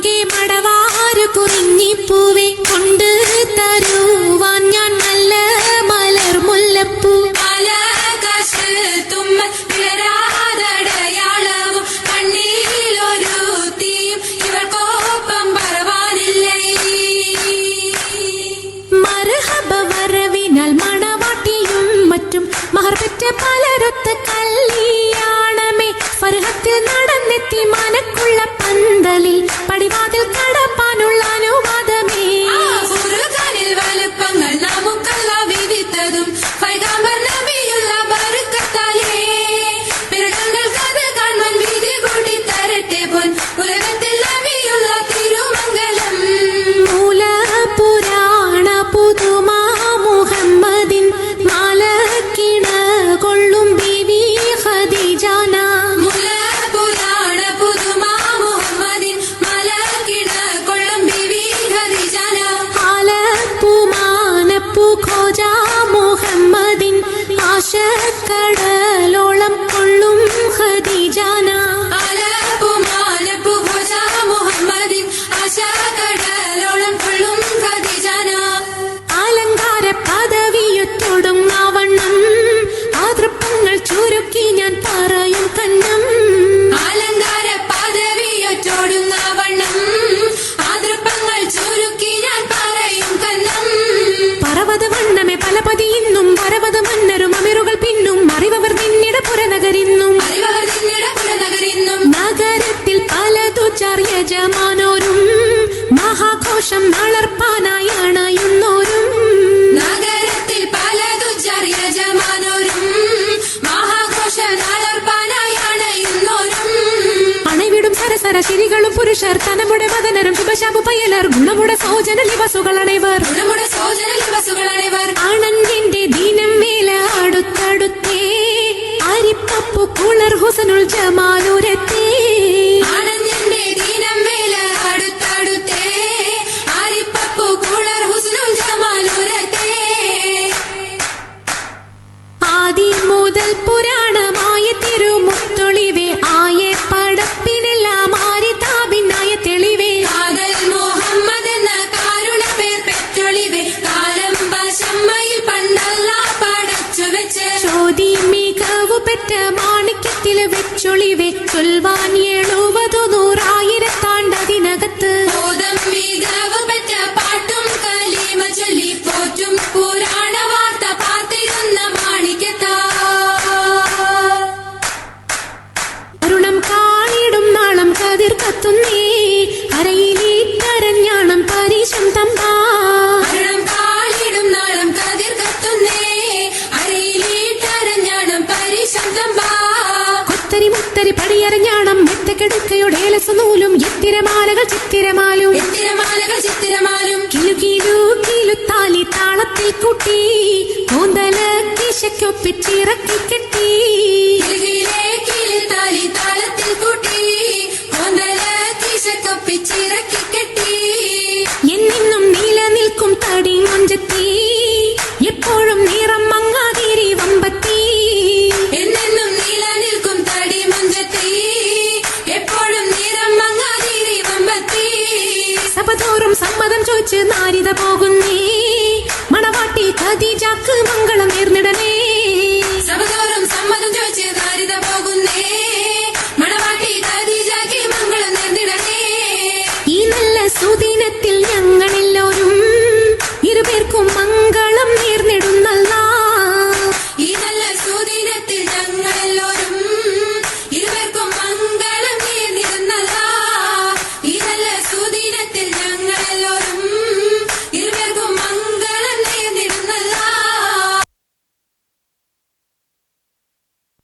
മങ്കെ മടവാരു കുറിഞ്ഞിപ്പൂവെ കൊണ്ട് തരുവാൻ ഞാൻ നല്ല മലർ മുല്ലപ്പൂ വിളരാതടയാളവും കണ്ണീലൊരു തീയും ഇവർക്കൊപ്പം പറവാനില്ലേ. മർഹബ വരവിനാൽ മണവാട്ടിയും മറ്റും മഹർപെറ്റ പലരൊത്ത കല്യാണമേ ഫർഹത്തിൽ നടന്നെത്തി മനക്കുള്ള പന്തലിൽ പടിവാതിൽ കടപ്പാനുള്ള അനുവാദമേ. വലുപ്പങ്ങൾ നമുക്കല്ല വിധിത്തതും പൈഗാംബർ നബിയുള്ള ബർക്കത്താലേ. പിറകങ്ങൾക്കത് കാണാൻ വിധി കൂടി തരട്ടെ പൊൻ ഉലകത്തിൽ നബിയുള്ള തിരുമംഗലം. മൂല പുരാണ പുതുമാ മുഹമ്മദിൻ മാലക്കിണ കൊള്ളും ബീവി ഖദീജാന. മുലപുരാണ പുതുമാ മുഹമ്മദിൻ മലക്കിണ കൊള്ളും ബീവി ഖദീജാന. ആലപ്പുമാനപ്പു ഖോജ മുഹമ്മദിൻ ആശക്കടലോളം കൊള്ളും ഖദീജാന. ആലപ്പുമാനപ്പു ഖോജ മുഹമ്മദിൻ ആശക്കടലോളം കൊള്ളും ഖദീജാന. അലങ്കാര പദവിയൊറ്റൊടുങ്ങാവണ്ണം ആതൃപ്പങ്ങൾ ചുരുക്കി ഞാൻ പറയും കണ്ണം. അലങ്കാര പദവിയൊറ്റോടുന്ന വണ്ണം ആതൃപ്പങ്ങൾ ചുരുക്കി ഞാൻ പറയും കന്നം. പറവത് വണ്ണമേ പലപതി ഇന്നും വരവത് മന്നരും അമിറുകൾ പിന്നും അറിവർ നിന്നിട പുരനഗരിന്നും. അറിവർ നിന്നിട പുരനഗരിന്നും. നഗരത്തിൽ പലതു ചാർയജമാനോരും മഹാഘോഷം നളർപ്പാനായി അണയുന്നോരും. നഗരത്തിൽ പലതു യജമാനോരും മഹാഘോഷ നാളർപ്പാനായി അണയുന്നോരും. അണവിടും സരസര ശിരികളും പുരുഷർ തനമുടെ മദനരും ശുഭശാപു പയലർ ഗുണമുട സോജന ലിവസുകളണൈവർ. ഗുണമുട സോജന ലിവസുകളണൈവർ. അണഞ്ഞിന്റെ ദീനം വേല അടുത്തടുത്തേ അരിപ്പപ്പു കുളർ ഹുസനുൽ ജമാലുരത്തേ. ആനന്ദന്റെ ദീനം വേല അടുത്തടുത്തേ ആരിപ്പപ്പു കുളർ ഹുസ്നുൽ ജമാലുരത്തേ. ആദി മുതൽ പുരാണമായ തിരുമുത്തൊളിവേ ആയ പടപ്പിനെല്ലാം ആരിതാപിന്നായ തെളിവേ. കാതൽ മുഹമ്മദ് എന്ന കാരുണ പേർ പെറ്റൊളിവേ കാലം പശമ്മയിൽ പണ്ടല്ല പടച്ചു വെച്ച്. ചോതി മികവു പെറ്റ മാണിക്യത്തിൽ വെച്ചൊളിവേ ചൊൽവാൻ 70,100,000 ബോധം മികവ് പെറ്റ പാട്ടും കലീമ ചൊല്ലി പോറ്റും പുരാണ വാർത്ത പാർത്തിരുന്ന മാണിക്യത്താ. അരുണം കാളിടും നാളം കതിർ കത്തുന്നേ അരയിലേ കരഞ്ഞാണം പരീശം തമ്പാ. അരണം കാളിടും നാളം കതിർ കത്തുന്നേ അരയിലീട്ടരഞ്ഞാണം പരിശബ്ദമ്പാ. കൊത്തരി മുത്തരി പടിയരഞ്ഞാണം മെത്തക്കെടുക്കയുടെ നൂലും എത്തിരമാലകൾ ചിത്തിരമാലും. എത്തിരമാലകൾ ചിത്തിരമാലും. കിലു കിലുത്താലി താളത്തിൽ കൂട്ടി കൂന്തല കിശയ്ക്കൊപ്പിച്ചിറക്കി കെട്ടി. കിലുകിലേ കിലുത്താലി താളത്തിൽ കൂട്ടി കൊന്തല കിശക്കൊപ്പിച്ചിറക്കി കെട്ടി. എന്നെന്നും നിലനിൽക്കും തടി മൊഞ്ചത്തി